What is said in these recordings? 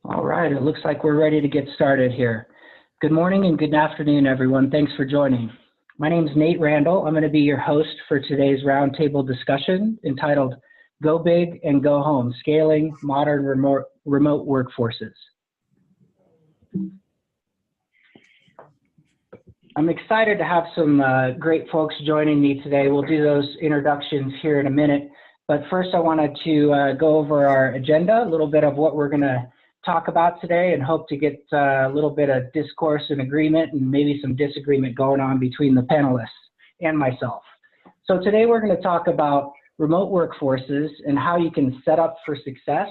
All right, it looks like we're ready to get started here. Good morning and good afternoon, everyone. Thanks for joining. My name is Nate Randall. I'm going to be your host for today's roundtable discussion entitled Go Big and Go Home, Scaling Modern Remote Workforces. I'm excited to have some great folks joining me today. We'll do those introductions here in a minute, but first I wanted to go over our agenda, a little bit of what we're going to talk about today, and hope to get a little bit of discourse and agreement and maybe some disagreement going on between the panelists and myself. So today we're going to talk about remote workforces and how you can set up for success.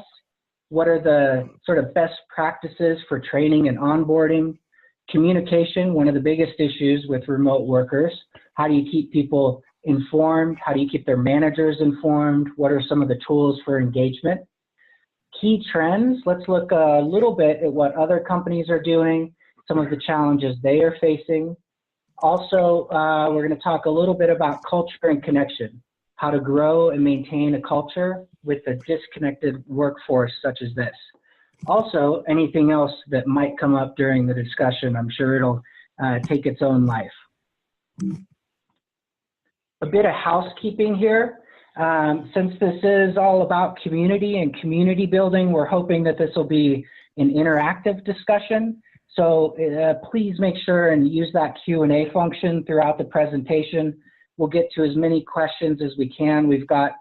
What are the sort of best practices for training and onboarding? Communication, one of the biggest issues with remote workers. How do you keep people informed? How do you keep their managers informed? What are some of the tools for engagement? Key trends, let's look a little bit at what other companies are doing, some of the challenges they are facing. Also, we're going to talk a little bit about culture and connection, how to grow and maintain a culture with a disconnected workforce such as this. Also, anything else that might come up during the discussion, I'm sure it'll take its own life. A bit of housekeeping here. Since this is all about community and community building, we're hoping that this will be an interactive discussion. So please make sure and use that Q&A function throughout the presentation. We'll get to as many questions as we can. We've got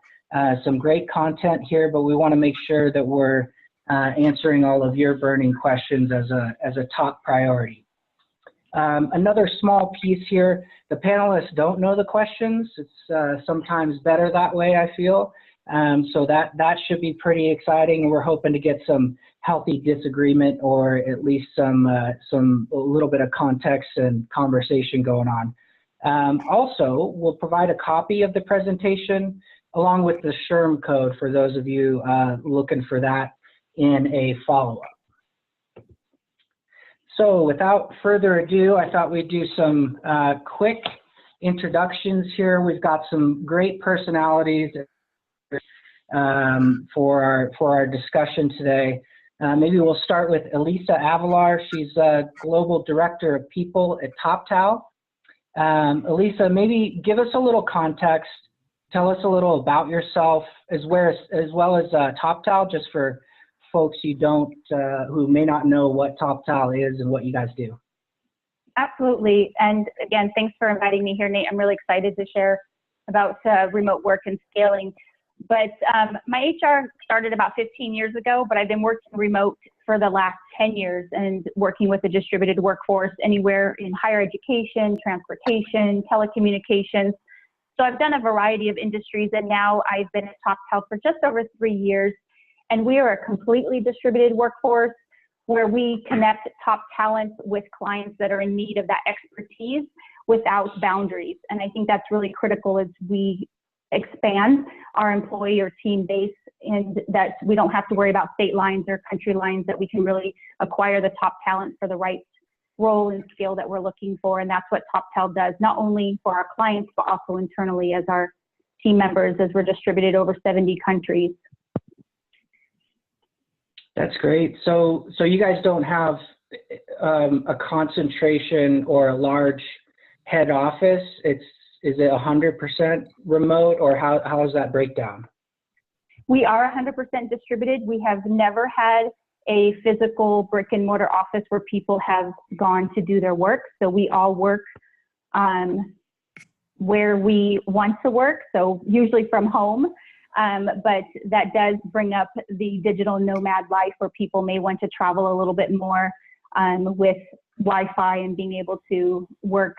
some great content here, but we want to make sure that we're answering all of your burning questions as a top priority. Another small piece here, the panelists don't know the questions. It's sometimes better that way, I feel. So that should be pretty exciting, and we're hoping to get some healthy disagreement or at least a little bit of context and conversation going on. Also, we'll provide a copy of the presentation along with the SHRM code for those of you looking for that in a follow-up. So without further ado, I thought we'd do some quick introductions here. We've got some great personalities for our discussion today. Maybe we'll start with Elisa Avalar. She's Global Director of People at Toptal. Elisa, maybe give us a little context. Tell us a little about yourself as well as Toptal, just for folks who may not know what Toptal is and what you guys do. Absolutely. And again, thanks for inviting me here, Nate. I'm really excited to share about remote work and scaling. But my HR started about 15 years ago, but I've been working remote for the last 10 years and working with a distributed workforce anywhere in higher education, transportation, telecommunications. So I've done a variety of industries, and now I've been at Toptal for just over 3 years. And we are a completely distributed workforce where we connect top talent with clients that are in need of that expertise without boundaries. And I think that's really critical as we expand our employee or team base, and that we don't have to worry about state lines or country lines, that we can really acquire the top talent for the right role and skill that we're looking for. And that's what Toptal does, not only for our clients, but also internally as our team members, as we're distributed over 70 countries. That's great. So you guys don't have a concentration or a large head office. Is it 100% remote, or how is that breakdown? We are 100% distributed. We have never had a physical brick and mortar office where people have gone to do their work. So we all work where we want to work, so usually from home. But that does bring up the digital nomad life, where people may want to travel a little bit more with Wi-Fi and being able to work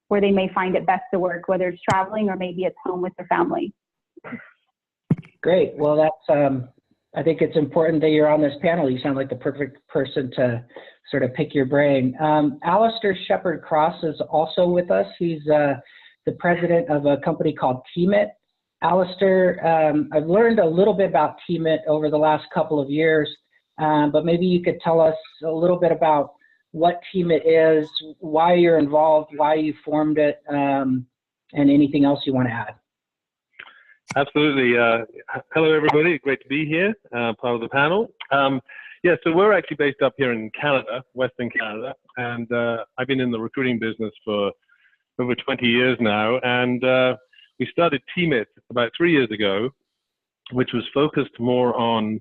where they may find it best to work, whether it's traveling or maybe it's home with their family. Great. Well, that's I think it's important that you're on this panel. You sound like the perfect person to sort of pick your brain. Alistair Shepherd-Cross is also with us. He's the president of a company called Teamit. Alistair, I've learned a little bit about Teamit over the last couple of years, but maybe you could tell us a little bit about what Teamit is, why you're involved, why you formed it, and anything else you want to add. Absolutely. Hello, everybody. Great to be here, part of the panel. Yeah, so we're actually based up here in Canada, Western Canada, and I've been in the recruiting business for over 20 years now, and we started Teamit about 3 years ago, which was focused more on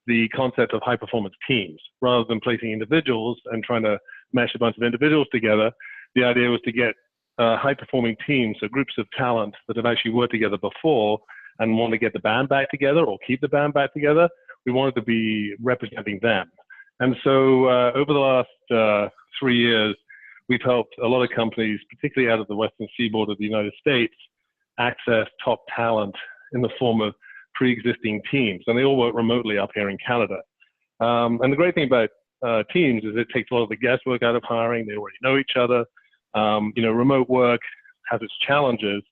the concept of high-performance teams. Rather than placing individuals and trying to mesh a bunch of individuals together, the idea was to get high-performing teams, so groups of talent that have actually worked together before and want to get the band back together or keep the band back together. We wanted to be representing them. And so over the last 3 years, we've helped a lot of companies, particularly out of the western seaboard of the United States, access top talent in the form of pre-existing teams. And they all work remotely up here in Canada. And the great thing about teams is it takes a lot of the guesswork out of hiring. They already know each other. You know, remote work has its challenges.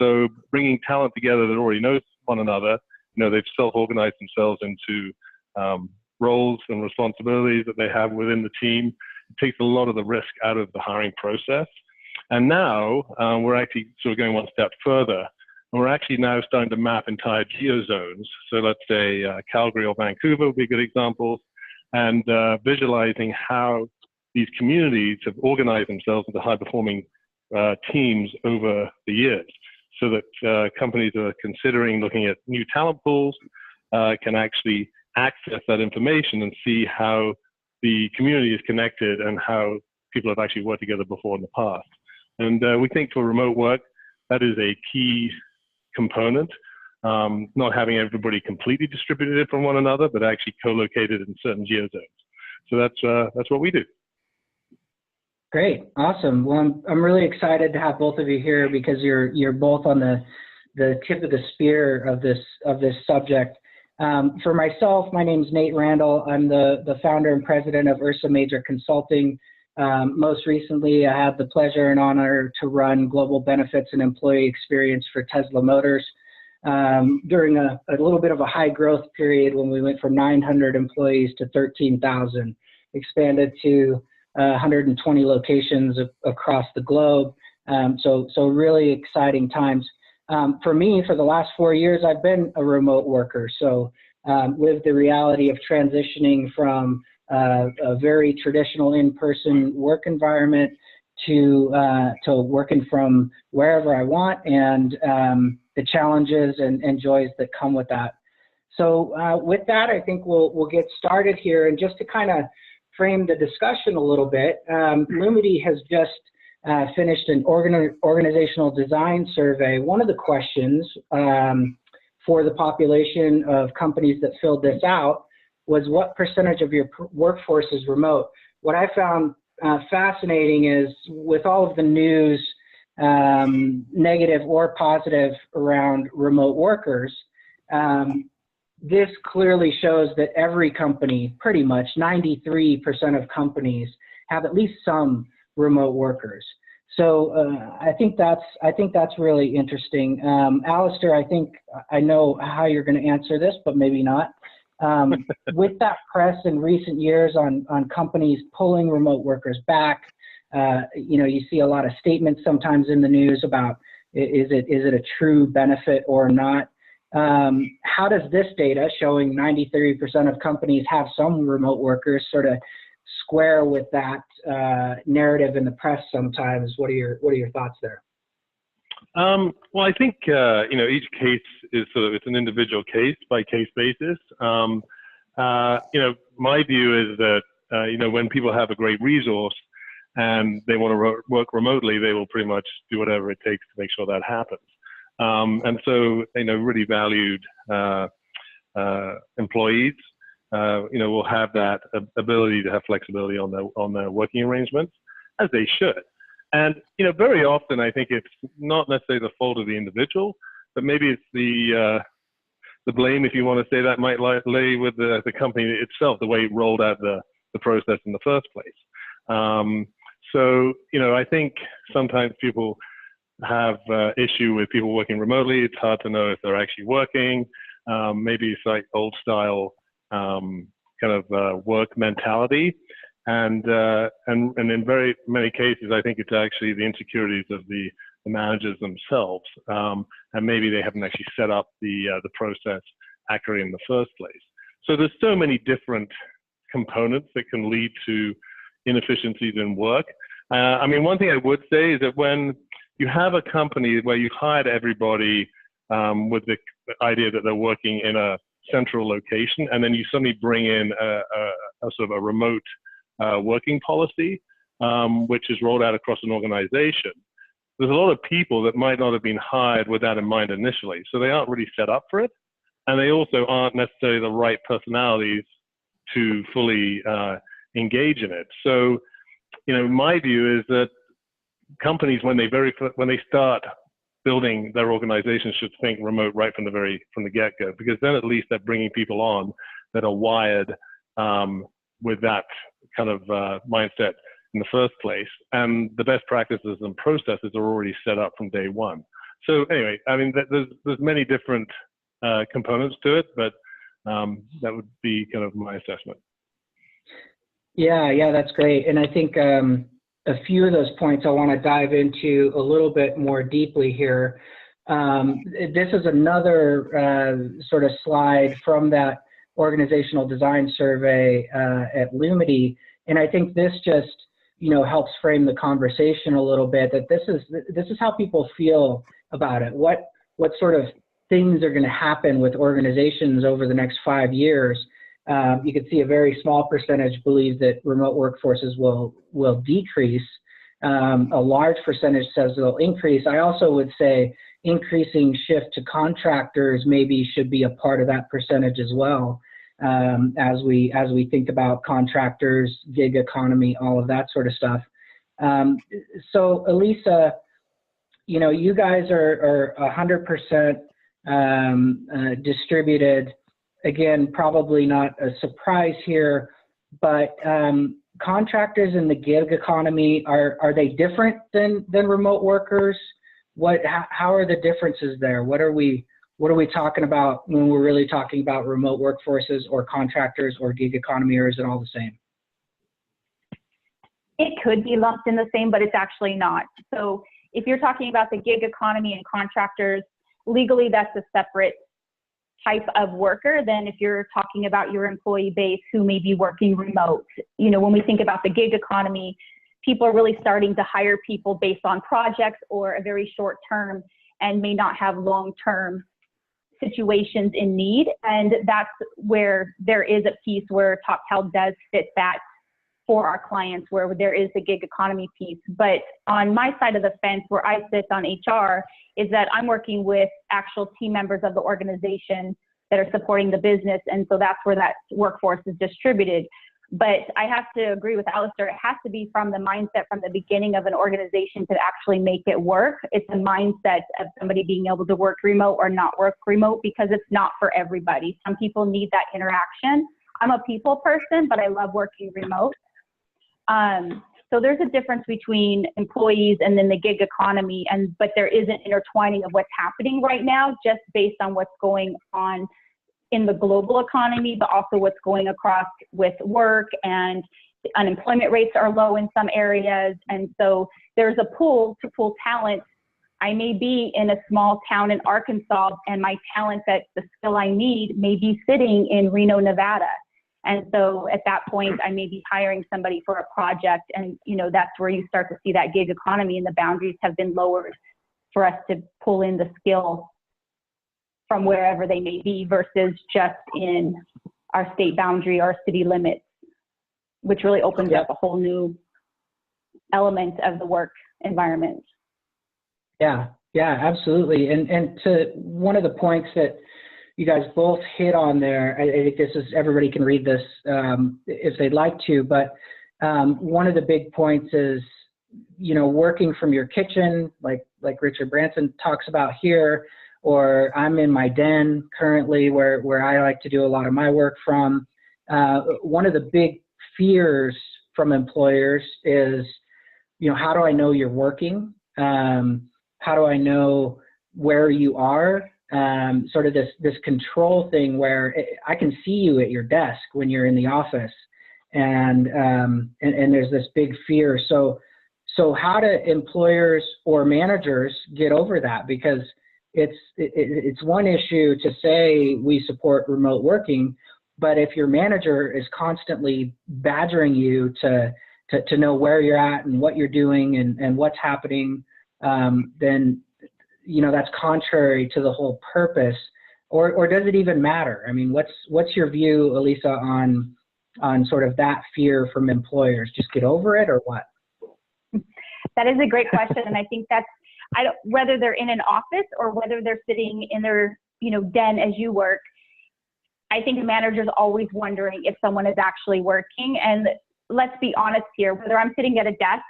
So bringing talent together that already knows one another, you know, they've self-organized themselves into roles and responsibilities that they have within the team. It takes a lot of the risk out of the hiring process. And now we're actually sort of going one step further. And we're actually now starting to map entire geozones. So let's say Calgary or Vancouver would be a good example, and visualizing how these communities have organized themselves into high-performing teams over the years, so that companies that are considering looking at new talent pools can actually access that information and see how the community is connected and how people have actually worked together before in the past. And we think for remote work, that is a key component, not having everybody completely distributed from one another, but actually co-located in certain geozones. So that's what we do. Great, awesome. Well, I'm really excited to have both of you here because you're both on the tip of the spear of this subject. For myself, my name is Nate Randall. I'm the founder and president of Ursa Major Consulting. Most recently, I had the pleasure and honor to run global benefits and employee experience for Tesla Motors during a little bit of a high growth period when we went from 900 employees to 13,000, expanded to 120 locations across the globe. So really exciting times. For me, for the last 4 years, I've been a remote worker. So lived the reality of transitioning from a very traditional in-person work environment to working from wherever I want, and the challenges and joys that come with that. So with that, I think we'll get started here. And just to kind of frame the discussion a little bit, Lumity has just finished an organizational design survey. One of the questions for the population of companies that filled this out was, what percentage of your workforce is remote? What I found fascinating is, with all of the news, negative or positive, around remote workers, this clearly shows that every company, pretty much 93% of companies, have at least some remote workers. So I think that's really interesting. Alistair, I think I know how you're going to answer this, but maybe not. With that press in recent years on companies pulling remote workers back, you know, you see a lot of statements sometimes in the news about, is it a true benefit or not? How does this data showing 93% of companies have some remote workers sort of square with that narrative in the press sometimes? What are your thoughts there? Well, I think you know, each case is it's an individual case by case basis. You know, my view is that you know, when people have a great resource and they want to work remotely, they will pretty much do whatever it takes to make sure that happens. And so, you know, really valued employees, you know, will have that ability to have flexibility on their working arrangements, as they should. And, you know, very often I think it's not necessarily the fault of the individual, but maybe it's the blame, if you want to say that, might lay with the company itself, the way it rolled out the process in the first place. So, you know, I think sometimes people have issue with people working remotely. It's hard to know if they're actually working. Maybe it's like old style kind of work mentality. And in very many cases, I think it's actually the insecurities of the managers themselves, and maybe they haven't actually set up the process accurately in the first place. So there's so many different components that can lead to inefficiencies in work. I mean, one thing I would say is that when you have a company where you've hired everybody with the idea that they're working in a central location, and then you suddenly bring in a sort of a remote working policy, which is rolled out across an organization, there's a lot of people that might not have been hired with that in mind initially. So they aren't really set up for it. And they also aren't necessarily the right personalities to fully engage in it. So, you know, my view is that companies, when they start building their organization, should think remote right from the get-go, because then at least they're bringing people on that are wired with that kind of mindset in the first place, and the best practices and processes are already set up from day one. So anyway, I mean, there's many different components to it, but that would be kind of my assessment. Yeah, that's great. And I think a few of those points I want to dive into a little bit more deeply here. This is another sort of slide from that organizational design survey at Lumity, and I think this just, you know, helps frame the conversation a little bit, that this is how people feel about it. What sort of things are going to happen with organizations over the next 5 years? You can see a very small percentage believe that remote workforces will decrease. A large percentage says they'll increase. I also would say increasing shift to contractors maybe should be a part of that percentage as well, as we think about contractors, gig economy, all of that sort of stuff. So Elisa, you know, you guys are 100% distributed. Again, probably not a surprise here, but contractors in the gig economy, are they different than remote workers? How are the differences there? What are we talking about when we're really talking about remote workforces or contractors or gig economy, or is it all the same? It could be lumped in the same, but it's actually not. So if you're talking about the gig economy and contractors, legally that's a separate type of worker than if you're talking about your employee base who may be working remote. You know, when we think about the gig economy, people are really starting to hire people based on projects or a very short term and may not have long-term situations in need. And that's where there is a piece where Toptal does fit that for our clients, where there is the gig economy piece. But on my side of the fence, where I sit on HR, is that I'm working with actual team members of the organization that are supporting the business. And so that's where that workforce is distributed. But I have to agree with Alistair, it has to be from the mindset from the beginning of an organization to actually make it work. It's a mindset of somebody being able to work remote or not work remote, because it's not for everybody. Some people need that interaction. I'm a people person, but I love working remote. So there's a difference between employees and then the gig economy, but there is an intertwining of what's happening right now, just based on what's going on in the global economy, but also what's going across with work, and the unemployment rates are low in some areas. And so there's a pool to pull talent. I may be in a small town in Arkansas, and my talent, that the skill I need, may be sitting in Reno, Nevada. And so at that point, I may be hiring somebody for a project, and you know, that's where you start to see that gig economy, and the boundaries have been lowered for us to pull in the skill from wherever they may be versus just in our state boundary or city limits, which really opens up a whole new element of the work environment. Yeah, absolutely. And to one of the points that you guys both hit on there, I think this is, everybody can read this if they'd like to, but one of the big points is, you know, working from your kitchen, like Richard Branson talks about here, or I'm in my den currently where I like to do a lot of my work from. One of the big fears from employers is, you know, how do I know you're working? How do I know where you are? Sort of this control thing where I can see you at your desk when you're in the office, and there's this big fear. So how do employers or managers get over that? Because it's one issue to say we support remote working, But if your manager is constantly badgering you to know where you're at and what you're doing and what's happening, then, you know, that's contrary to the whole purpose. Or does it even matter? I mean, what's your view, Elisa, on sort of that fear from employers? Just get over it, or what? That is a great question, and I think that's whether they're in an office or whether they're sitting in their den as you work. I think the manager's always wondering if someone is actually working. And let's be honest here, whether I'm sitting at a desk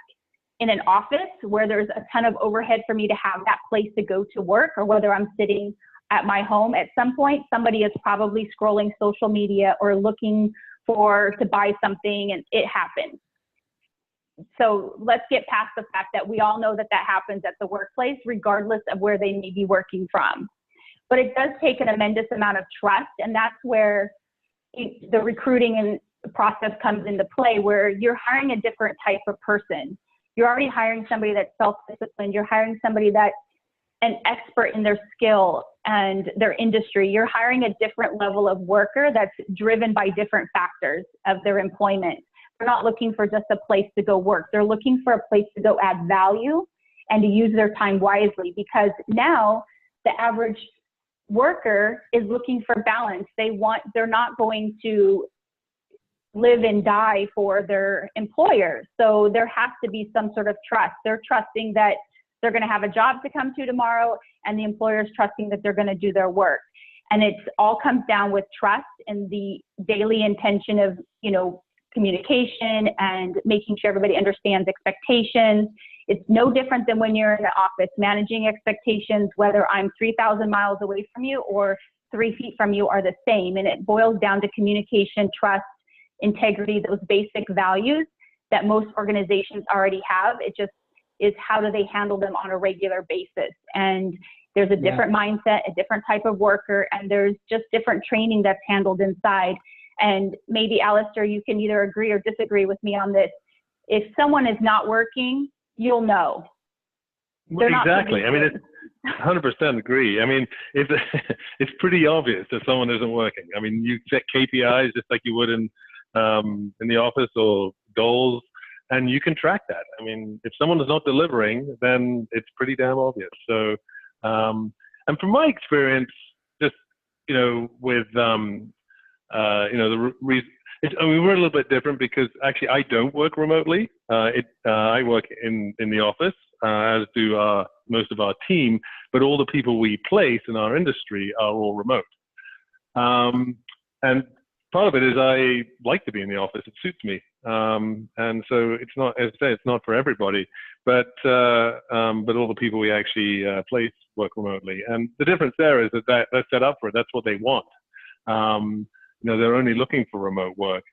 in an office where there's a ton of overhead for me to have that place to go to work, or whether I'm sitting at my home, at some point somebody is probably scrolling social media or looking to buy something, and it happens. So let's get past the fact that we all know that happens at the workplace, regardless of where they may be working from. But it does take an immense amount of trust, and that's where the recruiting and process comes into play, where you're hiring a different type of person. You're already hiring somebody that's self-disciplined. You're hiring somebody that's an expert in their skill and their industry. You're hiring a different level of worker that's driven by different factors of their employment. They're not looking for just a place to go work. They're looking for a place to go add value and to use their time wisely, because now the average worker is looking for balance. They're not going to live and die for their employer. So there has to be some sort of trust. They're trusting that they're going to have a job to come to tomorrow, and the employer's trusting that they're going to do their work. And it all comes down with trust and the daily intention of, communication and making sure everybody understands expectations. It's no different than when you're in the office managing expectations, whether I'm 3,000 miles away from you or 3 feet from you are the same. And it boils down to communication, trust, integrity, those basic values that most organizations already have. It just is, how do they handle them on a regular basis? And there's a different mindset, a different type of worker, and there's just different training that's handled inside. And maybe, Alistair, you can either agree or disagree with me on this. If someone is not working, you'll know. Exactly. I mean, it's 100% agree. I mean, it's pretty obvious if someone isn't working. I mean, you set KPIs just like you would in the office, or goals, and you can track that. I mean, if someone is not delivering, then it's pretty damn obvious. So, and from my experience, just, with, we're a little bit different because actually I don't work remotely. I work in the office, as do most of our team, but all the people we place in our industry are all remote. And part of it is I like to be in the office. It suits me. And so it's not, as I say, it's not for everybody, but all the people we actually place work remotely. And the difference there is that they're set up for it. That's what they want. They're only looking for remote work.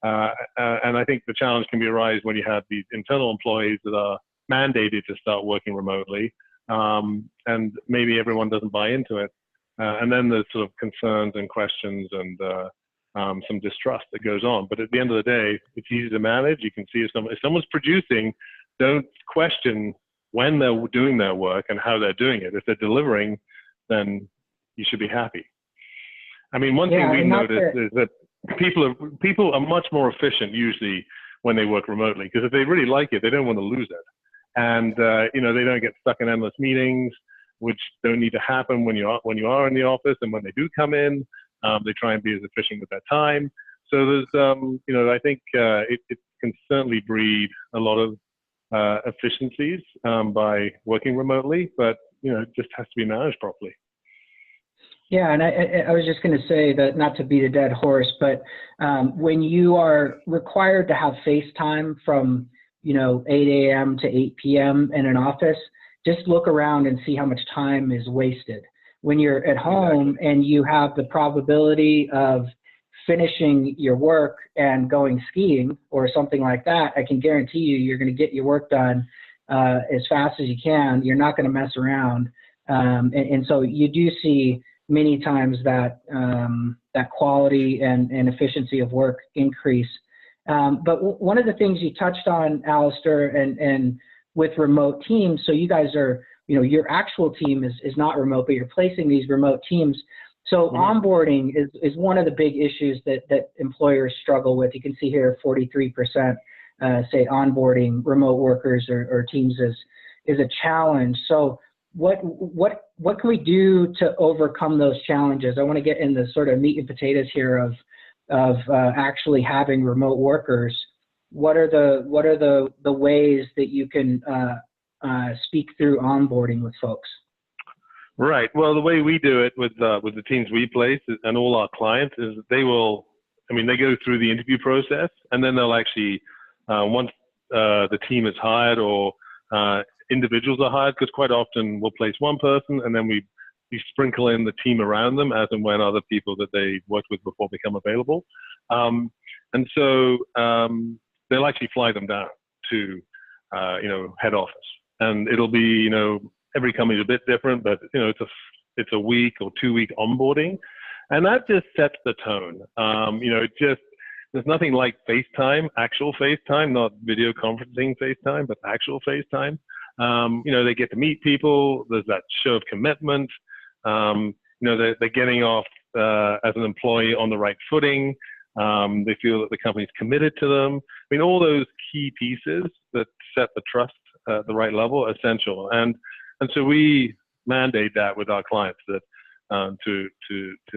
And I think the challenge can arise when you have these internal employees that are mandated to start working remotely, and maybe everyone doesn't buy into it. And then there's sort of concerns and questions and some distrust that goes on. But at the end of the day, it's easy to manage. You can see if someone's producing, don't question when they're doing their work and how they're doing it. If they're delivering, then you should be happy. I mean, one thing we noticed is that people are much more efficient usually when they work remotely, because if they really like it, they don't want to lose it. And, they don't get stuck in endless meetings, which don't need to happen when you are in the office. And when they do come in, they try and be as efficient with their time. So there's, I think it can certainly breed a lot of efficiencies by working remotely, but, it just has to be managed properly. Yeah, and I was just going to say that, not to beat a dead horse, but when you are required to have face time from 8 a.m. to 8 p.m. in an office, just look around and see how much time is wasted. When you're at home and you have the probability of finishing your work and going skiing or something like that, I can guarantee you're going to get your work done as fast as you can. You're not going to mess around. And so you do see many times that that quality and efficiency of work increase. But one of the things you touched on, Alistair, and with remote teams, so you guys are, your actual team is not remote, but you're placing these remote teams. So onboarding is one of the big issues that employers struggle with. You can see here 43% say onboarding remote workers or teams is a challenge. So what can we do to overcome those challenges? I want to get in the sort of meat and potatoes here of actually having remote workers. What are the ways that you can speak through onboarding with folks? Right. Well, the way we do it with the teams we place and all our clients is they go through the interview process, and then they'll actually, once the team is hired or individuals are hired, because quite often we'll place one person and then we sprinkle in the team around them as and when other people that they worked with before become available. And so they'll actually fly them down to, head office. And it'll be, every company is a bit different, but, it's a week or 2 week onboarding. And that just sets the tone. There's nothing like FaceTime, actual FaceTime, not video conferencing FaceTime, but actual FaceTime. They get to meet people. There's that show of commitment. They're getting off as an employee on the right footing. They feel that the company's committed to them. I mean, all those key pieces that set the trust at the right level are essential. And so we mandate that with our clients that to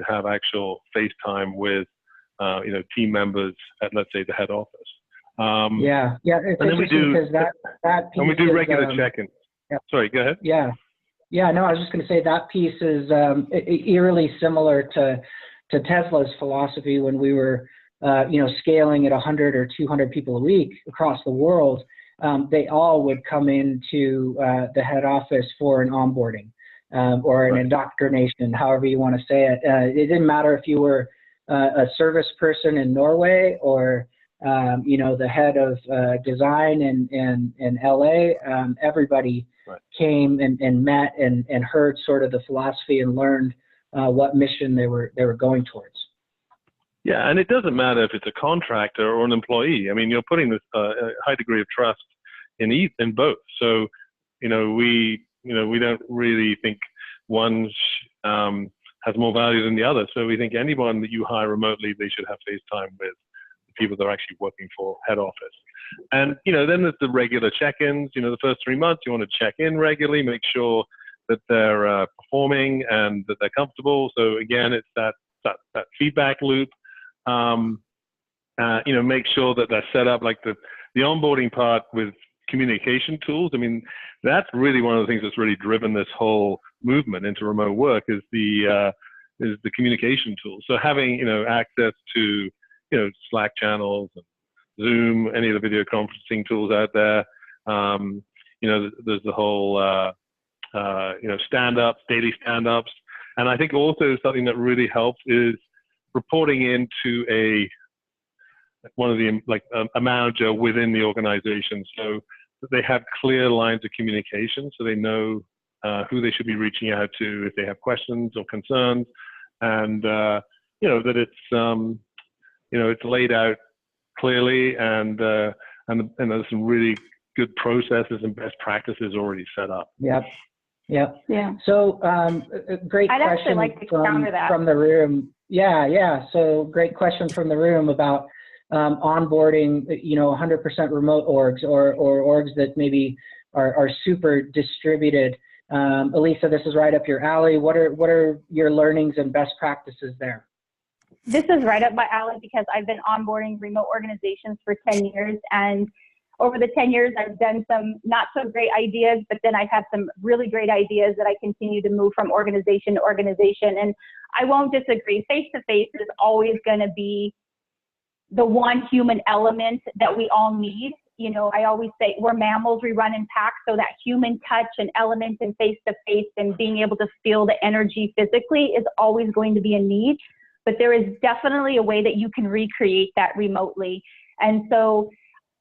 have actual FaceTime with team members at, let's say, the head office. Yeah. It's and then we do that piece and we do regular is, check-ins. Yeah. Sorry, go ahead. Yeah. No, I was just going to say that piece is eerily similar to Tesla's philosophy when we were, scaling at 100 or 200 people a week across the world. They all would come into the head office for an onboarding or an indoctrination, however you want to say it. It didn't matter if you were a service person in Norway or the head of design in LA. Everybody came and met and heard sort of the philosophy and learned what mission they were going towards. Yeah, and it doesn't matter if it's a contractor or an employee. I mean, you're putting this high degree of trust in both. So, we don't really think one has more value than the other. So we think anyone that you hire remotely, they should have FaceTime with the people they're actually working for, head office. And then there's the regular check-ins. The first 3 months you want to check in regularly, make sure that they're performing and that they're comfortable. So again, it's that feedback loop. Make sure that they're set up, like the onboarding part with communication tools. I mean, that's really one of the things that's really driven this whole movement into remote work is the communication tools. So having, access to, Slack channels, and Zoom, any of the video conferencing tools out there. There's the whole, stand-ups, daily stand-ups. And I think also something that really helps is reporting into a manager within the organization, so that they have clear lines of communication, so they know who they should be reaching out to if they have questions or concerns, and that it's laid out clearly, and there's some really good processes and best practices already set up. Yep. Yeah. So great I'd question actually like to counter that from the room. Yeah. So great question from the room about onboarding, 100% remote orgs or orgs that maybe are super distributed. Elisa, this is right up your alley. What are your learnings and best practices there? This is right up my alley because I've been onboarding remote organizations for 10 years. And over the 10 years, I've done some not so great ideas, but then I've had some really great ideas that I continue to move from organization to organization. And I won't disagree. Face-to-face is always going to be the one human element that we all need. I always say we're mammals, we run in packs, so that human touch and element and face-to-face and being able to feel the energy physically is always going to be a need. But there is definitely a way that you can recreate that remotely. And so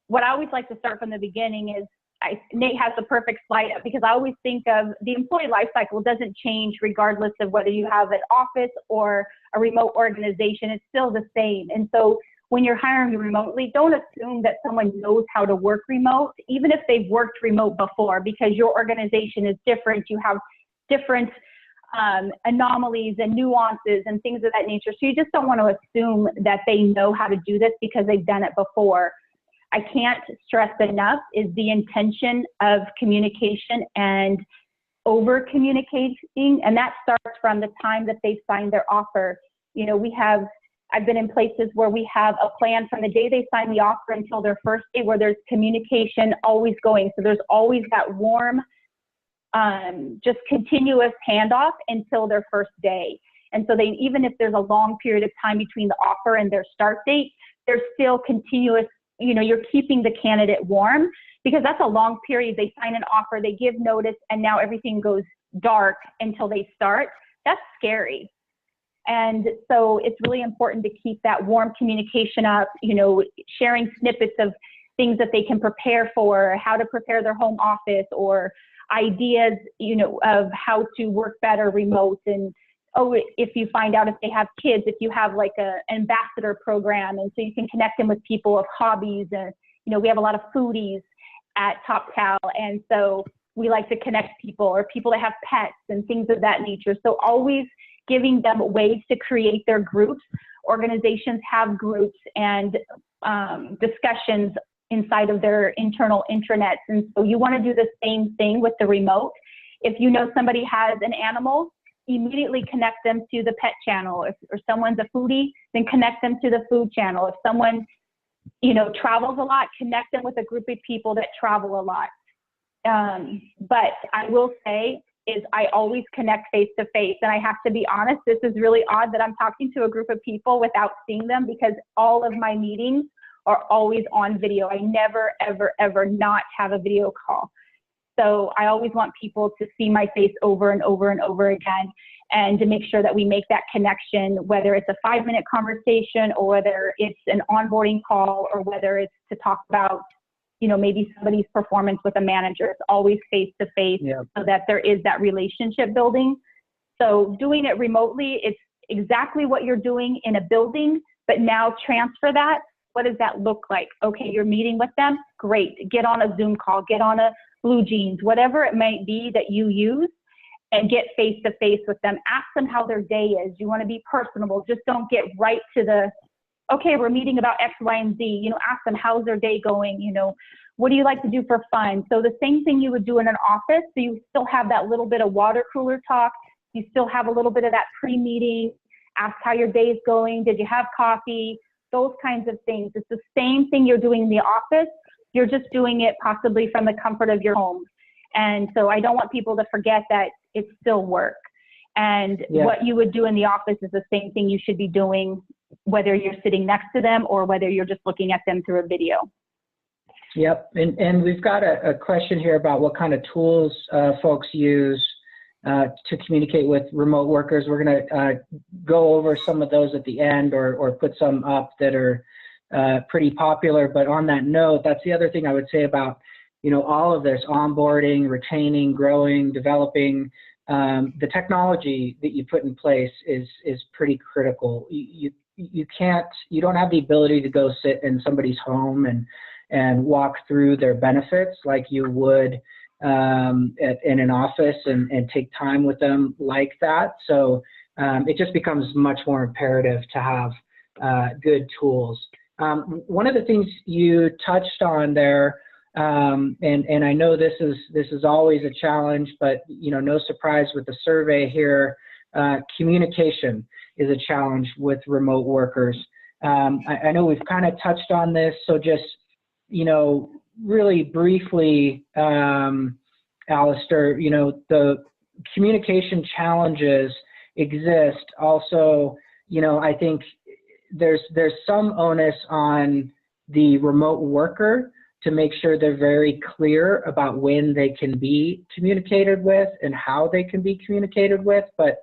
what I always like to start from the beginning is, Nate has the perfect slide up, because I always think of the employee life cycle doesn't change regardless of whether you have an office or a remote organization. It's still the same. And so when you're hiring remotely, don't assume that someone knows how to work remote, even if they've worked remote before, because your organization is different. You have different anomalies and nuances and things of that nature. So you just don't want to assume that they know how to do this because they've done it before. I can't stress enough is the intention of communication and over communicating, and that starts from the time that they sign their offer. You know, I've been in places where we have a plan from the day they sign the offer until their first day where there's communication always going. So there's always that warm, just continuous handoff until their first day. And so even if there's a long period of time between the offer and their start date, there's still continuous, you know, you're keeping the candidate warm because that's a long period. They sign an offer, they give notice, and now everything goes dark until they start. That's scary. And so it's really important to keep that warm communication up, you know, sharing snippets of things that they can prepare for, how to prepare their home office, or ideas, you know, of how to work better remote. And, oh, if you find out if they have kids, if you have like an ambassador program, and so you can connect them with people of hobbies. And, you know, we have a lot of foodies at Toptal. And so we like to connect people or people that have pets and things of that nature. So always giving them ways to create their groups. Organizations have groups and discussions inside of their internal intranets. And so you want to do the same thing with the remote. If you know somebody has an animal, immediately connect them to the pet channel. If or someone's a foodie, then connect them to the food channel. If someone, you know, travels a lot, connect them with a group of people that travel a lot. But I will say is I always connect face to face. And I have to be honest, this is really odd that I'm talking to a group of people without seeing them because all of my meetings are always on video. I never, ever, ever not have a video call. So I always want people to see my face over and over and over again, and to make sure that we make that connection, whether it's a 5-minute conversation or whether it's an onboarding call or whether it's to talk about, you know, maybe somebody's performance with a manager. It's always face to face so that there is that relationship building. So doing it remotely, it's exactly what you're doing in a building, but now transfer that. What does that look like? Okay, you're meeting with them. Great. Get on a Zoom call, get on a Blue Jeans, whatever it might be that you use, and get face to face with them. Ask them how their day is. You want to be personable. Just don't get right to the, okay, we're meeting about X, Y, and Z. You know, ask them how's their day going. You know, what do you like to do for fun? So the same thing you would do in an office. So you still have that little bit of water cooler talk. You still have a little bit of that pre-meeting. Ask how your day is going. Did you have coffee? Those kinds of things. It's the same thing you're doing in the office. You're just doing it possibly from the comfort of your home. And so I don't want people to forget that it's still work. And what you would do in the office is the same thing you should be doing, whether you're sitting next to them or whether you're just looking at them through a video. Yep, and we've got a question here about what kind of tools folks use to communicate with remote workers. We're going to go over some of those at the end, or put some up that are pretty popular. But on that note, that's the other thing I would say about, you know, all of this onboarding, retaining, growing, developing. The technology that you put in place is pretty critical. You don't have the ability to go sit in somebody's home and walk through their benefits like you would in an office and take time with them like that. So it just becomes much more imperative to have good tools. One of the things you touched on there, and I know this is always a challenge, but you know, no surprise with the survey here, communication is a challenge with remote workers. I know we've kind of touched on this, so just, you know, really briefly, Alistair, you know, the communication challenges exist. Also, you know, I think there's some onus on the remote worker to make sure they're very clear about when they can be communicated with and how they can be communicated with. But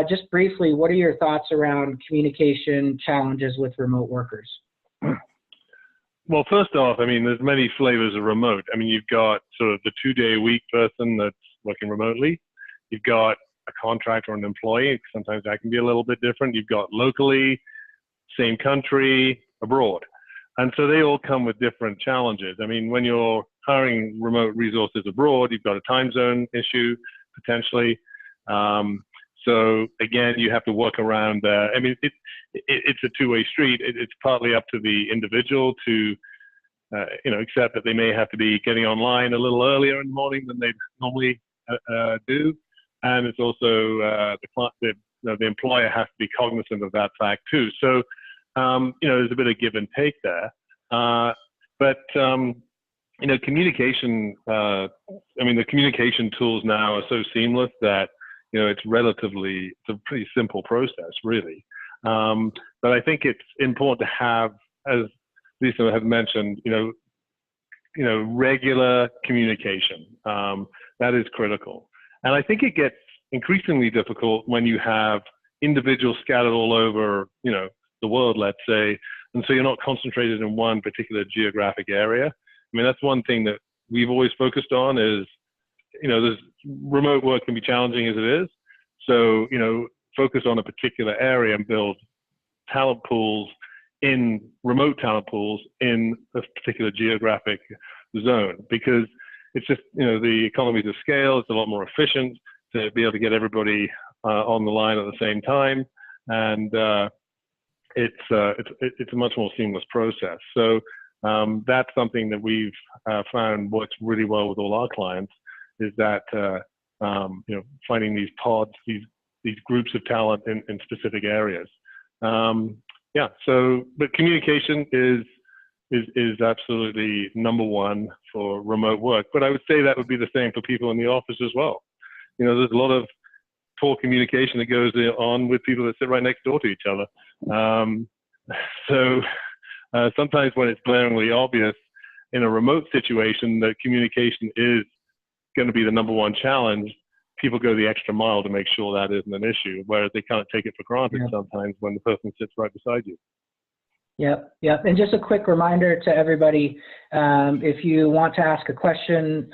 just briefly, what are your thoughts around communication challenges with remote workers? Well, first off, I mean, there's many flavors of remote. I mean, you've got sort of the 2-day-a-week person that's working remotely. You've got a contractor or an employee. Sometimes that can be a little bit different. You've got locally, same country, abroad. And so they all come with different challenges. I mean, when you're hiring remote resources abroad, you've got a time zone issue, potentially. So again, you have to work around. I mean, it's a two-way street. It's partly up to the individual to accept that they may have to be getting online a little earlier in the morning than they normally do, and it's also the employer has to be cognizant of that fact too. So there's a bit of give and take there, but communication. The communication tools now are so seamless that it's a pretty simple process, really. But I think it's important to have, as Lisa had mentioned, regular communication. That is critical. And I think it gets increasingly difficult when you have individuals scattered all over, the world, let's say, and so you're not concentrated in one particular geographic area. I mean, that's one thing that we've always focused on is, there's remote work can be challenging as it is. So, focus on a particular area and build remote talent pools in a particular geographic zone, because it's just, the economies of scale, it's a lot more efficient to be able to get everybody on the line at the same time. And it's a much more seamless process. So that's something that we've found works really well with all our clients, is that, finding these pods, these groups of talent in specific areas. But communication is absolutely number one for remote work. But I would say that would be the same for people in the office as well. There's a lot of poor communication that goes on with people that sit right next door to each other. Sometimes when it's glaringly obvious in a remote situation that communication is going to be the number one challenge, people go the extra mile to make sure that isn't an issue, whereas they can't take it for granted sometimes when the person sits right beside you. Yep. And just a quick reminder to everybody, if you want to ask a question,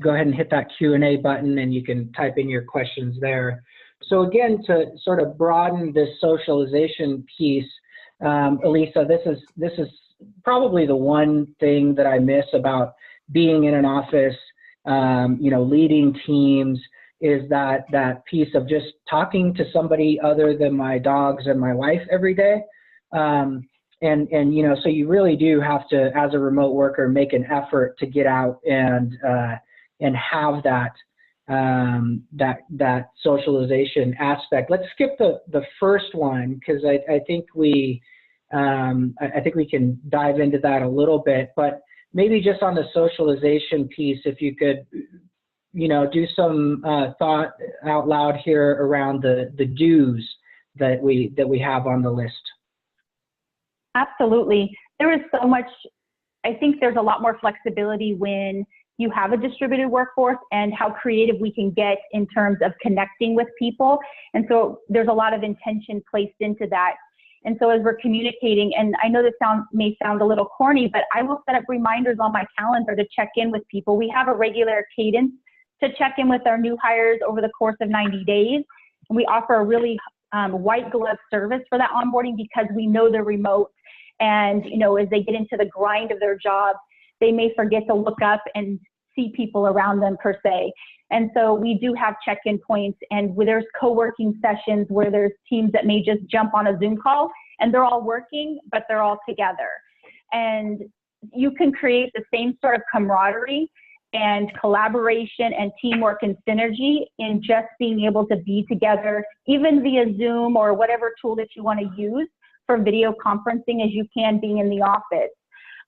go ahead and hit that Q&A button and you can type in your questions there. So again, to sort of broaden this socialization piece, Elisa, this is probably the one thing that I miss about being in an office, leading teams, is that piece of just talking to somebody other than my dogs and my wife every day. So you really do have to, as a remote worker, make an effort to get out and have that socialization aspect. Let's skip the first one, because I think we can dive into that a little bit. But maybe just on the socialization piece, if you could, do some thought out loud here around the do's that we have on the list. Absolutely. There is so much, I think there's a lot more flexibility when you have a distributed workforce and how creative we can get in terms of connecting with people. And so there's a lot of intention placed into that. And so as we're communicating, and I know this may sound a little corny, but I will set up reminders on my calendar to check in with people. We have a regular cadence to check in with our new hires over the course of 90 days. And we offer a really white glove service for that onboarding, because we know they're remote. And, as they get into the grind of their job, they may forget to look up and see people around them per se. And so we do have check-in points, and where there's co-working sessions where there's teams that may just jump on a Zoom call and they're all working, but they're all together. And you can create the same sort of camaraderie and collaboration and teamwork and synergy in just being able to be together, even via Zoom or whatever tool that you want to use for video conferencing, as you can being in the office.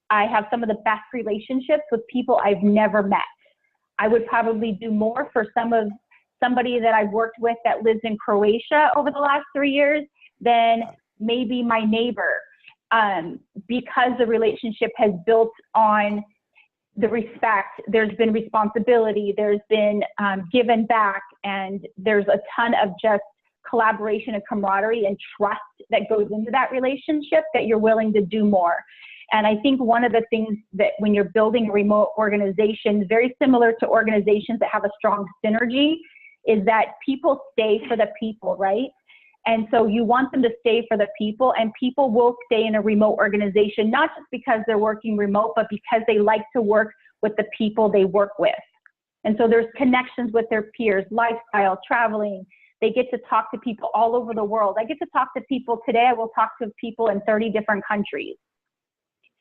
I have some of the best relationships with people I've never met. I would probably do more for somebody that I've worked with that lives in Croatia over the last 3 years than maybe my neighbor, because the relationship has built on the respect. There's been responsibility, there's been given back, and there's a ton of just collaboration and camaraderie and trust that goes into that relationship that you're willing to do more. And I think one of the things that when you're building a remote organization, very similar to organizations that have a strong synergy, is that people stay for the people, right? And so you want them to stay for the people, and people will stay in a remote organization, not just because they're working remote, but because they like to work with the people they work with. And so there's connections with their peers, lifestyle, traveling, They get to talk to people all over the world. I get to talk to people today. I will talk to people in 30 different countries.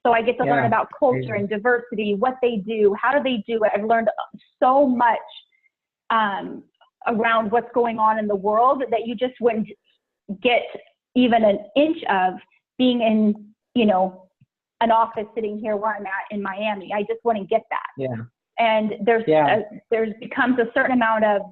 So I get to learn about culture and diversity, what they do, how do they do it. I've learned so much around what's going on in the world that you just wouldn't get even an inch of being in, you know, an office sitting here where I'm at in Miami. I just wouldn't get that. Yeah. And there's becomes a certain amount of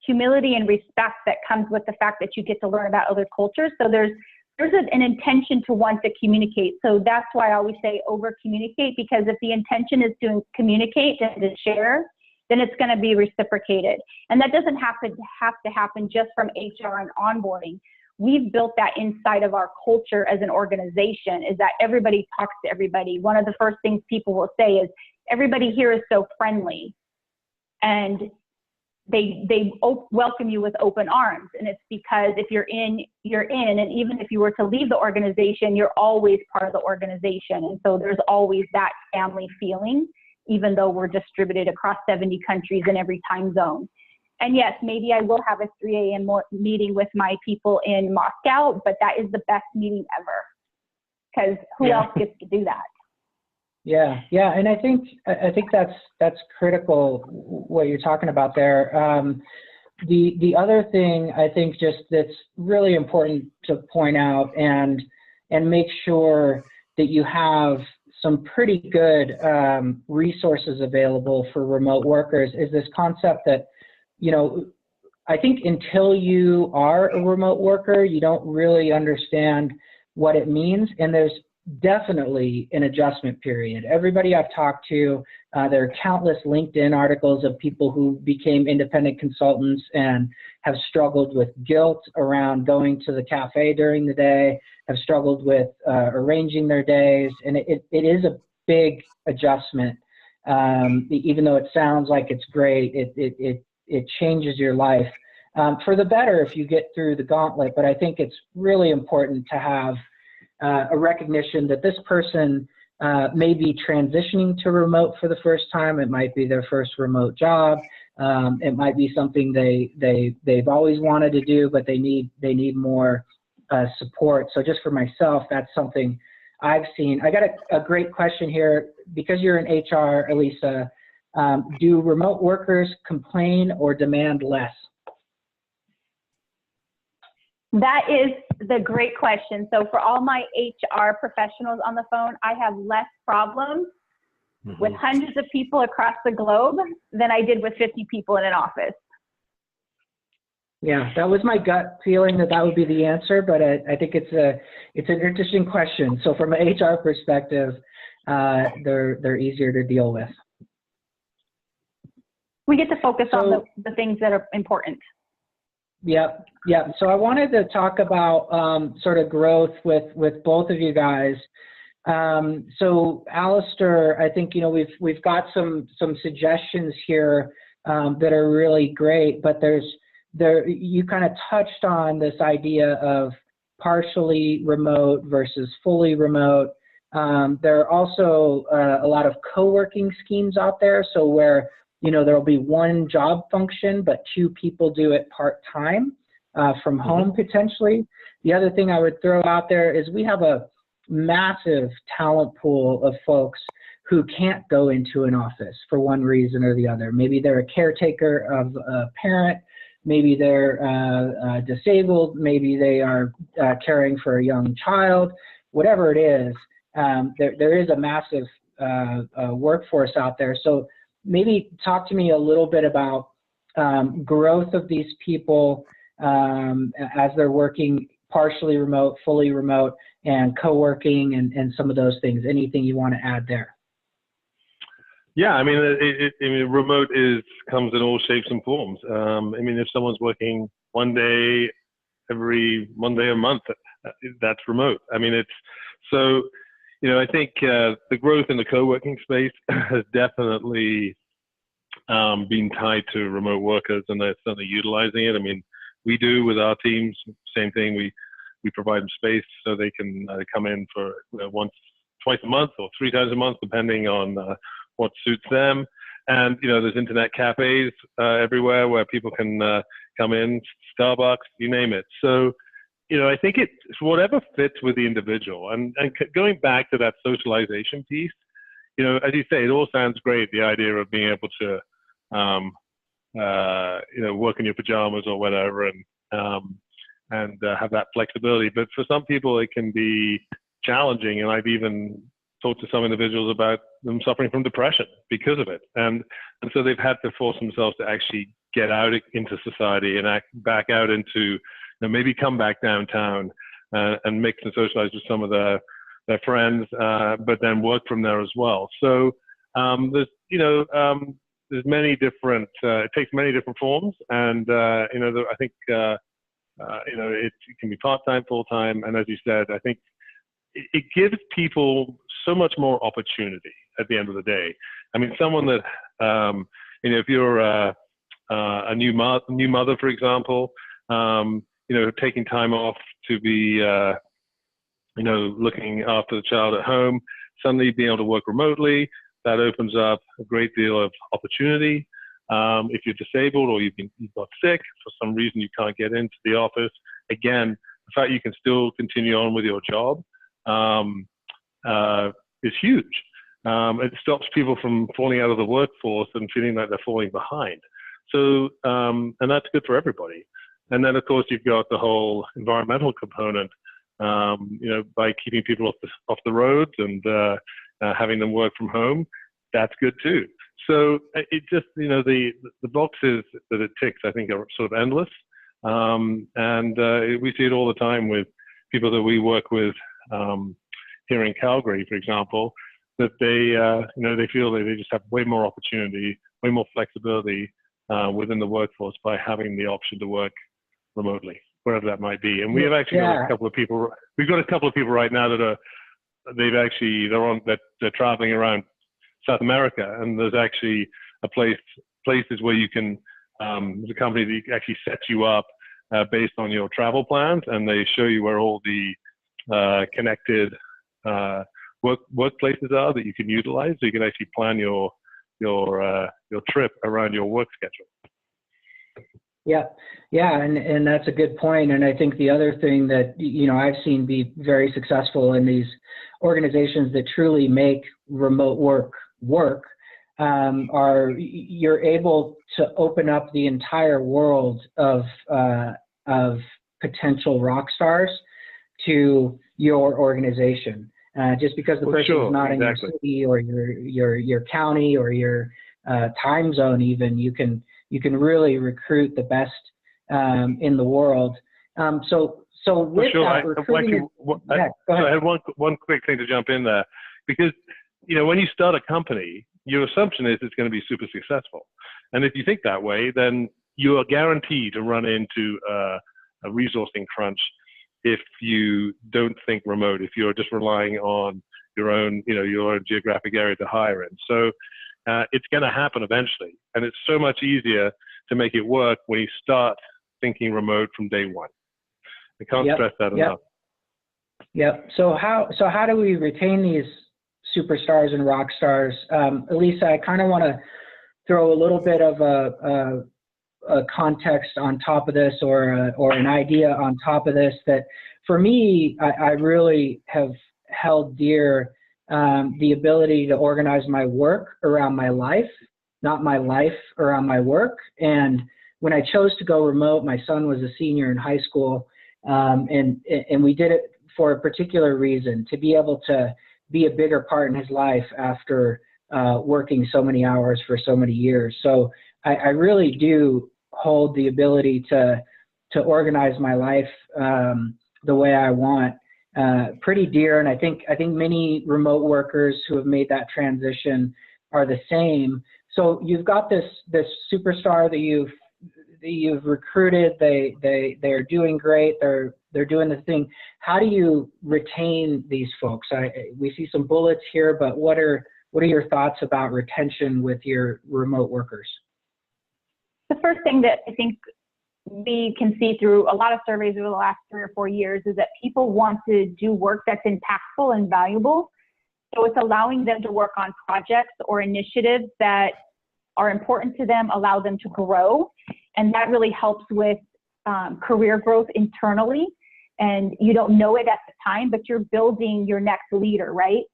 humility and respect that comes with the fact that you get to learn about other cultures. So there's an intention to want to communicate. So that's why I always say over communicate, because if the intention is to communicate and to share, then it's going to be reciprocated. And that doesn't have to happen just from HR and onboarding. We've built that inside of our culture as an organization, is that everybody talks to everybody. One of the first things people will say is, everybody here is so friendly. And they welcome you with open arms. And it's because if you're in, you're in. And even if you were to leave the organization, you're always part of the organization. And so there's always that family feeling, even though we're distributed across 70 countries in every time zone. And yes, maybe I will have a 3 a.m. meeting with my people in Moscow, but that is the best meeting ever, because who else gets to do that? Yeah, and I think that's critical what you're talking about there. The other thing I think just that's really important to point out and make sure that you have some pretty good resources available for remote workers is this concept that, you know, I think until you are a remote worker, you don't really understand what it means, and there's definitely an adjustment period. Everybody I've talked to, there are countless LinkedIn articles of people who became independent consultants and have struggled with guilt around going to the cafe during the day, have struggled with arranging their days, and it is a big adjustment. Even though it sounds like it's great, it changes your life for the better if you get through the gauntlet. But I think it's really important to have a recognition that this person may be transitioning to remote for the first time. It might be their first remote job. It might be something they've always wanted to do, but they need more support. So just for myself, that's something I've seen. I got a great question here. Because you're in HR, Elisa, do remote workers complain or demand less? That is the great question. So for all my HR professionals on the phone, I have less problems with hundreds of people across the globe than I did with 50 people in an office. Yeah, that was my gut feeling that would be the answer, but I think it's an interesting question. So from an HR perspective, they're easier to deal with. We get to focus on the things that are important. Yep. So I wanted to talk about sort of growth with both of you guys. So Alistair, I think, you know, we've got some suggestions here that are really great, but you kind of touched on this idea of partially remote versus fully remote. There are also a lot of co-working schemes out there, so where, you know, there'll be one job function, but two people do it part-time from home potentially. The other thing I would throw out there is we have a massive talent pool of folks who can't go into an office for one reason or the other. Maybe they're a caretaker of a parent, maybe they're disabled, maybe they are caring for a young child, whatever it is. There is a massive workforce out there. So maybe talk to me a little bit about growth of these people as they're working partially remote, fully remote, and co-working and some of those things. Anything you want to add there? Yeah, I mean, remote comes in all shapes and forms. I mean, if someone's working one day every Monday a month, that's remote. I mean, so, you know, I think the growth in the co-working space has definitely been tied to remote workers, and they're certainly utilizing it. I mean, we do with our teams, same thing. We provide them space so they can come in for twice a month or 3 times a month, depending on what suits them. And, you know, there's internet cafes everywhere where people can come in, Starbucks, you name it. So, I think it's whatever fits with the individual. And going back to that socialization piece, as you say, it all sounds great, the idea of being able to, work in your pajamas or whatever and have that flexibility. But for some people, it can be challenging. And I've even talked to some individuals about them suffering from depression because of it. And so they've had to force themselves to actually get out into society and back out into, maybe come back downtown and mix and socialize with some of their friends, but then work from there as well. So there's many different, it takes many different forms. And, I think, it can be part-time, full-time. And as you said, I think it gives people so much more opportunity at the end of the day. I mean, someone that, if you're a new mother, for example, taking time off to be, looking after the child at home, suddenly being able to work remotely, that opens up a great deal of opportunity. If you're disabled or you've got sick, for some reason you can't get into the office, again, the fact you can still continue on with your job is huge. It stops people from falling out of the workforce and feeling like they're falling behind. So, and that's good for everybody. And then, of course, you've got the whole environmental component, by keeping people off the roads and having them work from home. That's good too. So it just, the boxes that it ticks, I think, are sort of endless. We see it all the time with people that we work with here in Calgary, for example, that they feel that they just have way more opportunity, way more flexibility within the workforce by having the option to work remotely, wherever that might be. And we have actually got a couple of people. We've got a couple of people right now that they're traveling around South America, and there's actually places where you can. There's a company that actually sets you up based on your travel plans, and they show you where all the connected workplaces are that you can utilize, so you can actually plan your trip around your work schedule. Yeah, and that's a good point. And I think the other thing that I've seen be very successful in these organizations that truly make remote work are you're able to open up the entire world of potential rock stars to your organization. Just because the person is not in your city or your county or your time zone, even you can really recruit the best in the world. So with that, recruiting. I had one quick thing to jump in there, because when you start a company, your assumption is it's going to be super successful, and if you think that way, then you are guaranteed to run into a resourcing crunch if you don't think remote, if you're just relying on your own geographic area to hire in. So it's going to happen eventually, and it's so much easier to make it work when you start thinking remote from day one. I can't stress that enough. Yep. So how do we retain these superstars and rock stars? Elisa, I kind of want to throw a little bit of a context on top of this, or an idea on top of this, that for me, I really have held dear the ability to organize my work around my life, not my life around my work. And when I chose to go remote, my son was a senior in high school, and we did it for a particular reason, to be able to be a bigger part in his life after working so many hours for so many years. So I really do hold the ability to organize my life the way I want pretty dear, and I think many remote workers who have made that transition are the same. So you've got this superstar that you've recruited. They're doing great. They're doing the thing. How do you retain these folks? We see some bullets here, but what are your thoughts about retention with your remote workers? The first thing that I think we can see through a lot of surveys over the last 3 or 4 years is that people want to do work that's impactful and valuable. So it's allowing them to work on projects or initiatives that are important to them, allow them to grow. And that really helps with career growth internally. And you don't know it at the time, but you're building your next leader, right?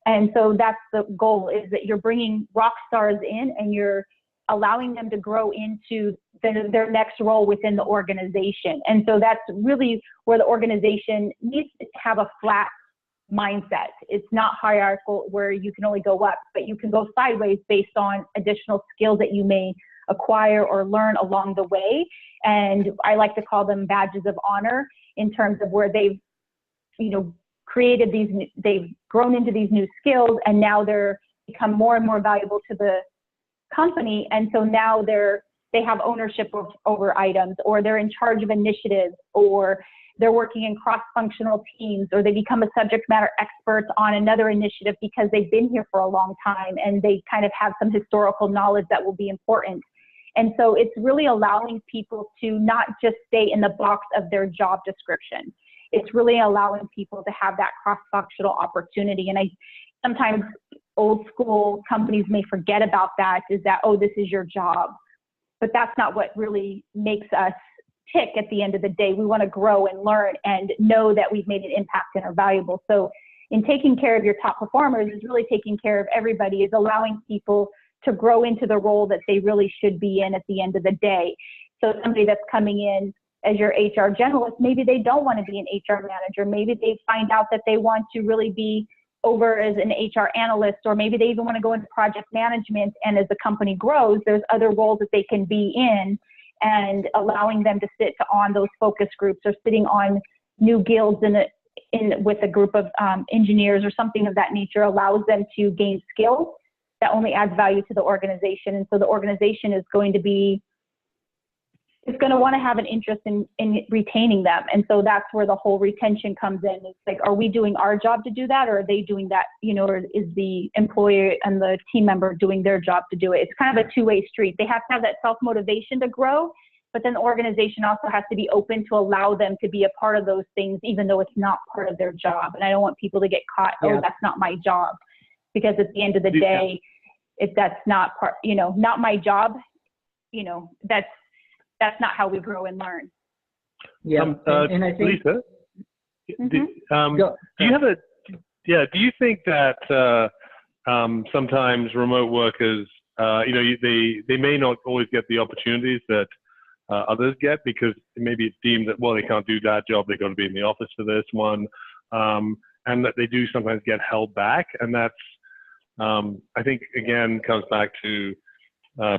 And so that's the goal, is that you're bringing rock stars in and you're allowing them to grow into their next role within the organization. And so that's really where the organization needs to have a flat mindset. It's not hierarchical where you can only go up, but you can go sideways based on additional skills that you may acquire or learn along the way. And I like to call them badges of honor, in terms of where they've, created these, they've grown into these new skills, and now they're become more and more valuable to the company. And so now they have ownership over items, or they're in charge of initiatives, or they're working in cross-functional teams, or they become a subject matter expert on another initiative because they've been here for a long time and they kind of have some historical knowledge that will be important. And so it's really allowing people to not just stay in the box of their job description. It's really allowing people to have that cross-functional opportunity. And sometimes old school companies may forget about that, is that, oh, this is your job. But that's not what really makes us tick at the end of the day. We want to grow and learn and know that we've made an impact and are valuable. So in taking care of your top performers is really taking care of everybody, is allowing people to grow into the role that they really should be in at the end of the day. So somebody that's coming in as your HR generalist, maybe they don't want to be an HR manager. Maybe they find out that they want to really be over as an HR analyst, or maybe they even want to go into project management. And as the company grows, there's other roles that they can be in, and allowing them to sit on those focus groups, or sitting on new guilds with a group of engineers or something of that nature, allows them to gain skills that only adds value to the organization. And so the organization is going to want to have an interest in retaining them. And so that's where the whole retention comes in. It's like, are we doing our job to do that, or are they doing that, or is the employer and the team member doing their job to do it? It's kind of a two-way street. They have to have that self-motivation to grow, but then the organization also has to be open to allow them to be a part of those things, even though it's not part of their job. And I don't want people to get caught, oh, that's not my job. Because at the end of the day, if that's not part, not my job, that's not how we grow and learn. Yeah, and I think, Lisa, do you think that sometimes remote workers, they may not always get the opportunities that others get, because maybe it's deemed that, well, they can't do that job, they've got to be in the office for this one, and that they do sometimes get held back, and that's I think, again, comes back to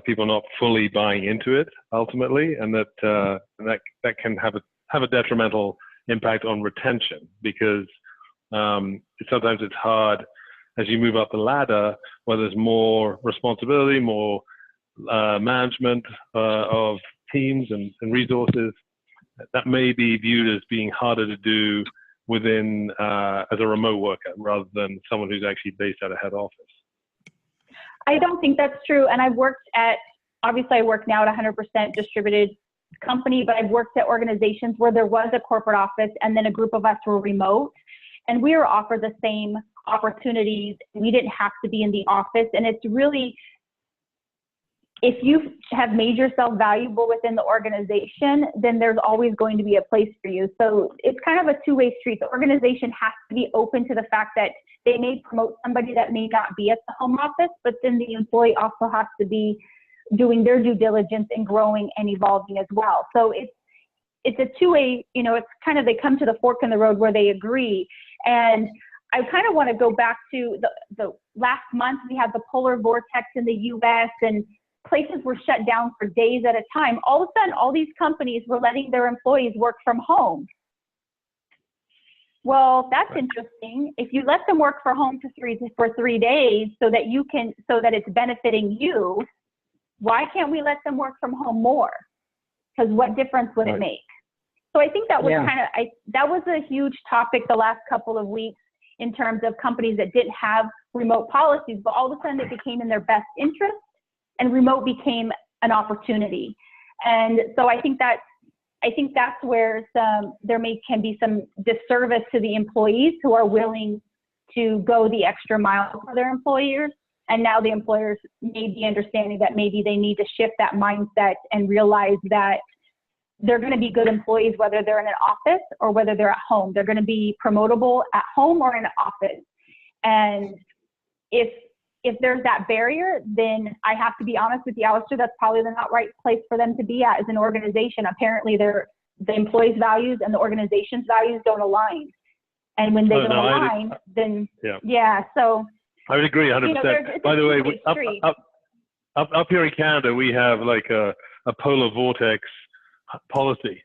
people not fully buying into it ultimately, and that can have a detrimental impact on retention, because sometimes it's hard as you move up the ladder, where there's more responsibility, more management of teams and resources, that may be viewed as being harder to do within as a remote worker, rather than someone who's actually based at a head office. I don't think that's true. And obviously I work now at 100% distributed company, but I've worked at organizations where there was a corporate office and then a group of us were remote, and we were offered the same opportunities. We didn't have to be in the office. And it's really, if you have made yourself valuable within the organization, then there's always going to be a place for you. So it's kind of a two-way street. The organization has to be open to the fact that they may promote somebody that may not be at the home office, but then the employee also has to be doing their due diligence and growing and evolving as well. So it's a two-way, it's kind of, they come to the fork in the road where they agree. And I kind of want to go back to the last month. We had the polar vortex in the US, and places were shut down for days at a time. All of a sudden, all these companies were letting their employees work from home. Well, that's interesting. If you let them work from home for 3 days so that it's benefiting you, why can't we let them work from home more? Because what difference would it make? So I think that was that was a huge topic the last couple of weeks, in terms of companies that didn't have remote policies, but all of a sudden it became in their best interest, and remote became an opportunity. And so I think that's where there can be some disservice to the employees who are willing to go the extra mile for their employers. And now the employers may be understanding that maybe they need to shift that mindset and realize that they're going to be good employees whether they're in an office or whether they're at home. They're going to be promotable at home or in an office. And if there's that barrier, then I have to be honest with you, Alistair, that's probably the not right place for them to be at as an organization. Apparently, the employees' values and the organization's values don't align. And when they don't align, then so I would agree 100%. By the way, up here in Canada, we have like a polar vortex policy.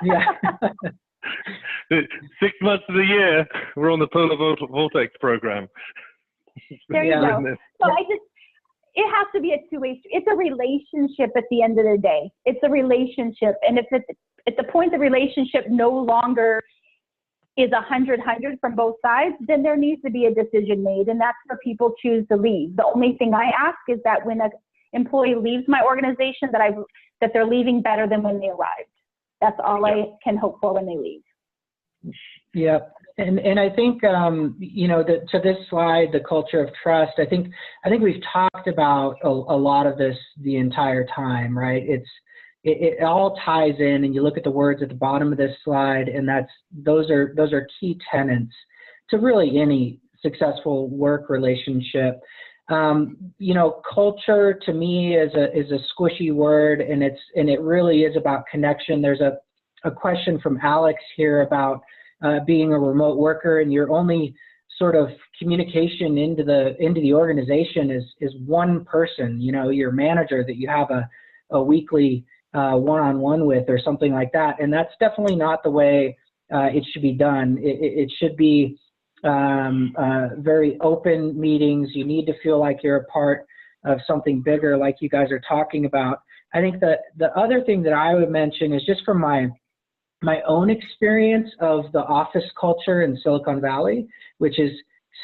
Yeah. 6 months of the year, we're on the polar vortex program. There you go. So it has to be a two-way street. It's a relationship at the end of the day. It's a relationship. And if it's at the point the relationship no longer is 100 from both sides, then there needs to be a decision made. And that's where people choose to leave. The only thing I ask is that when an employee leaves my organization, that they're leaving better than when they arrived. That's all I can hope for when they leave. Yep. And I think, to this slide, the culture of trust, I think we've talked about a lot of this the entire time, right? It all ties in, and you look at the words at the bottom of this slide, and those are key tenets to really any successful work relationship. Culture to me is a squishy word, and it really is about connection. There's a question from Alex here about being a remote worker, and your only sort of communication into the organization is one person, your manager that you have a weekly one-on-one with or something like that. And that's definitely not the way it should be done. It should be very open meetings. You need to feel like you're a part of something bigger, like you guys are talking about. I think that the other thing that I would mention is just from my own experience of the office culture in Silicon Valley, which is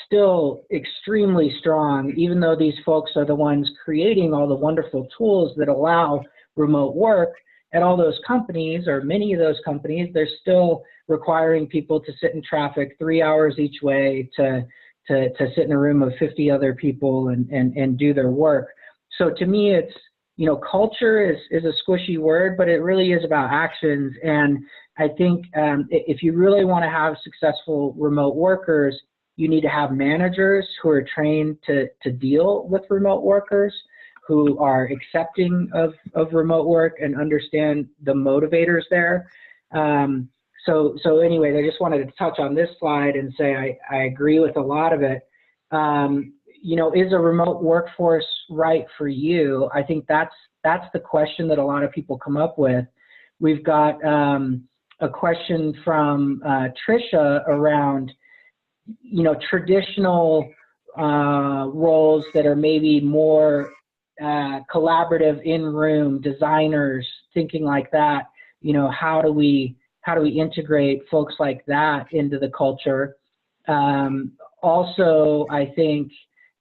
still extremely strong, even though these folks are the ones creating all the wonderful tools that allow remote work. At all those companies, or many of those companies, they're still requiring people to sit in traffic 3 hours each way to sit in a room of 50 other people and do their work. So to me, it's, culture is a squishy word, but it really is about actions. And I think if you really want to have successful remote workers, you need to have managers who are trained to deal with remote workers, who are accepting of remote work and understand the motivators there. So anyways, I just wanted to touch on this slide and say I agree with a lot of it. Is a remote workforce right for you? I think that's the question that a lot of people come up with. We've got a question from Trisha around, traditional roles that are maybe more collaborative in-room designers, thinking like that. How do we integrate folks like that into the culture? Also, I think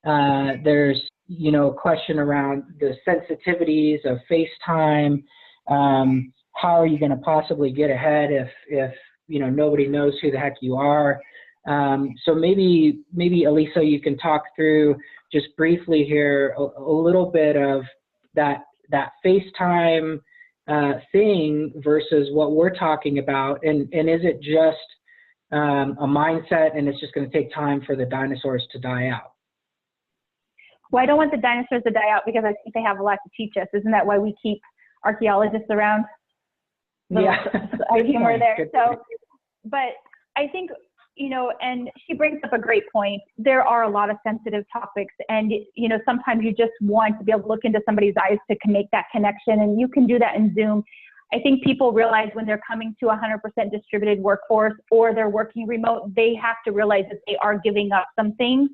there's a question around the sensitivities of FaceTime. How are you going to possibly get ahead if nobody knows who the heck you are? So maybe Elisa, you can talk through just briefly here a little bit of that FaceTime thing versus what we're talking about, and is it just a mindset and it's just going to take time for the dinosaurs to die out? Well, I don't want the dinosaurs to die out because I think they have a lot to teach us. Isn't that why we keep archaeologists around? Yeah. Humor there. So, but I think, and she brings up a great point. There are a lot of sensitive topics, and, sometimes you just want to be able to look into somebody's eyes to make that connection, and you can do that in Zoom. I think people realize when they're coming to 100% distributed workforce or they're working remote, they have to realize that they are giving up some things.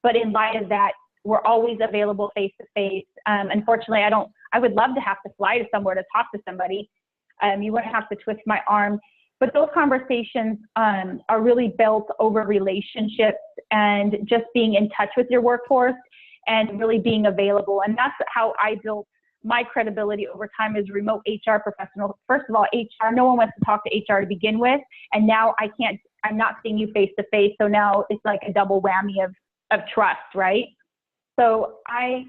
But in light of that, we're always available face to face. Unfortunately, I would love to have to fly to somewhere to talk to somebody. You wouldn't have to twist my arm. But those conversations are really built over relationships and just being in touch with your workforce and really being available. And that's how I built my credibility over time as a remote HR professional. First of all, HR, no one wants to talk to HR to begin with. And now I'm not seeing you face to face. So now it's like a double whammy of of trust, right? So I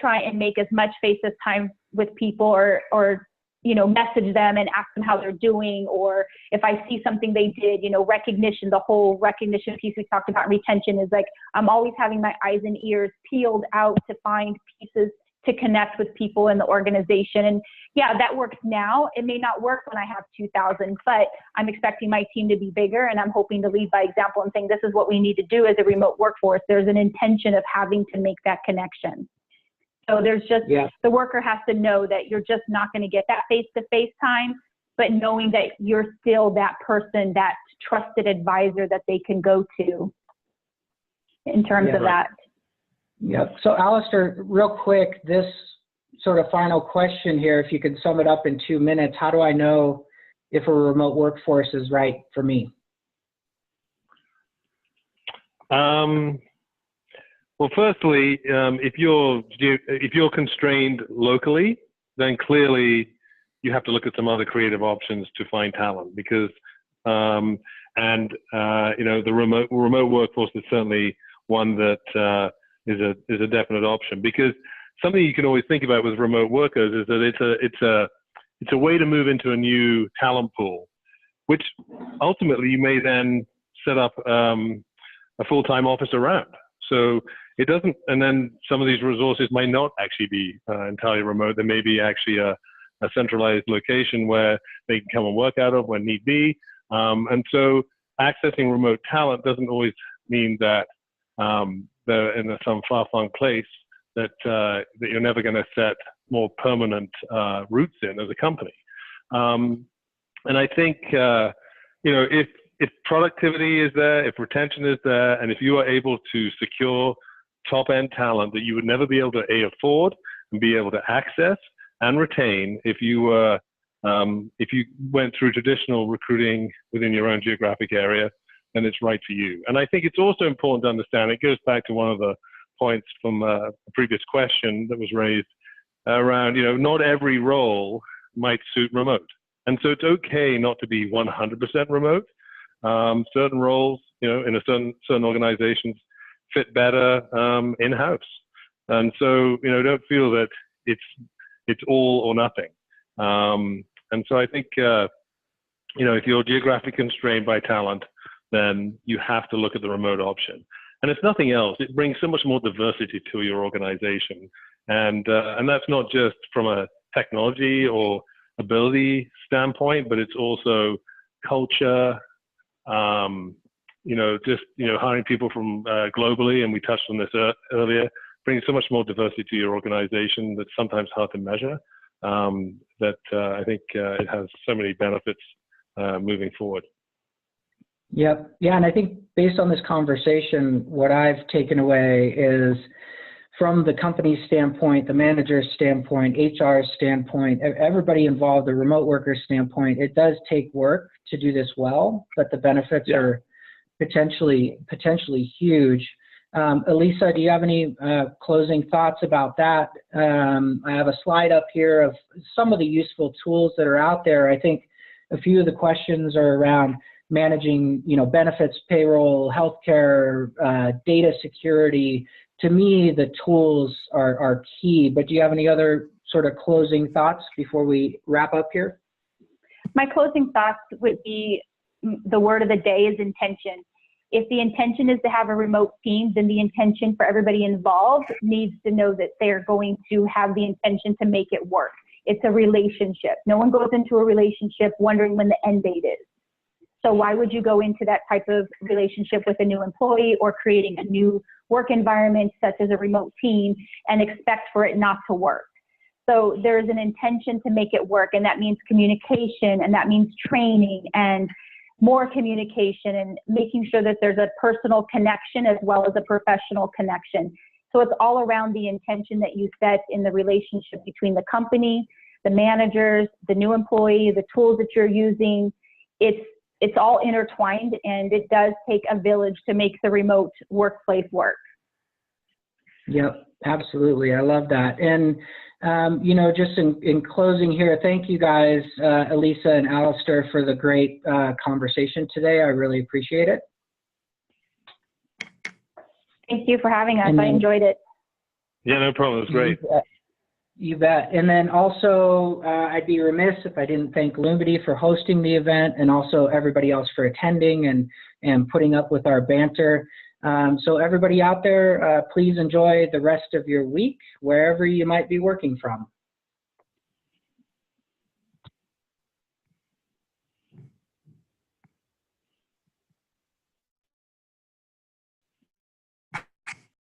try and make as much FaceTime time with people, or you know, message them and ask them how they're doing, or if I see something they did, you know, recognition, the whole recognition piece we talked about, retention is like, I'm always having my eyes and ears peeled out to find pieces to connect with people in the organization. And yeah, that works now. It may not work when I have 2,000, but I'm expecting my team to be bigger, and I'm hoping to lead by example and saying, this is what we need to do as a remote workforce. There's an intention of having to make that connection. So there's just, the worker has to know that you're just not going to get that face-to-face time, but knowing that you're still that person, that trusted advisor that they can go to in terms of that. Yep. So Alistair, real quick, this sort of final question here, if you could sum it up in 2 minutes, how do I know if a remote workforce is right for me? Well, firstly, if you're constrained locally, then clearly you have to look at some other creative options to find talent, because you know, the remote workforce is certainly one that is a definite option. Because something you can always think about with remote workers is that it's a way to move into a new talent pool, which ultimately you may then set up a full-time office around. So it doesn't, and then some of these resources might not actually be entirely remote. There may be actually a centralized location where they can come and work out of when need be. And so accessing remote talent doesn't always mean that they're in some far-flung place that you're never going to set more permanent roots in as a company. And I think, you know, if productivity is there, if retention is there, and if you are able to secure top-end talent that you would never be able to afford and be able to access and retain if you went through traditional recruiting within your own geographic area, then it's right for you. And I think it's also important to understand, it goes back to one of the points from a previous question that was raised around, you know, not every role might suit remote. And so it's okay not to be 100% remote. Certain roles, you know, in certain organizations fit better in-house. And so, you know, don't feel that it's all or nothing. And so I think, you know, if you're geographically constrained by talent, then you have to look at the remote option. And if nothing else, it brings so much more diversity to your organization. And that's not just from a technology or ability standpoint, but it's also culture, you know, just, you know, hiring people from globally, and we touched on this earlier, brings so much more diversity to your organization that's sometimes hard to measure, that I think it has so many benefits moving forward. Yep. Yeah, and I think based on this conversation, what I've taken away is, from the company's standpoint, the manager's standpoint, HR's standpoint, everybody involved, the remote worker's standpoint, it does take work to do this well, but the benefits are potentially huge. Elisa, do you have any closing thoughts about that? I have a slide up here of some of the useful tools that are out there. I think a few of the questions are around managing, you know, benefits, payroll, healthcare, data security. To me, the tools are key, but do you have any other sort of closing thoughts before we wrap up here? My closing thoughts would be, the word of the day is intention. If the intention is to have a remote team, then the intention for everybody involved needs to know that they're going to have the intention to make it work. It's a relationship. No one goes into a relationship wondering when the end date is. So why would you go into that type of relationship with a new employee or creating a new work environment such as a remote team and expect for it not to work? So there's an intention to make it work, and that means communication, and that means training and more communication, and making sure that there's a personal connection as well as a professional connection. So it's all around the intention that you set in the relationship between the company, the managers, the new employee, the tools that you're using. It's all intertwined, and it does take a village to make the remote workplace work. Yep, absolutely. I love that. And, you know, just in closing here, thank you guys, Elisa and Alistair, for the great conversation today. I really appreciate it. Thank you for having us. And I then- enjoyed it. Yeah, no problem. It was great. You bet. And then also, I'd be remiss if I didn't thank Lumity for hosting the event, and also everybody else for attending and putting up with our banter. So everybody out there, please enjoy the rest of your week, wherever you might be working from.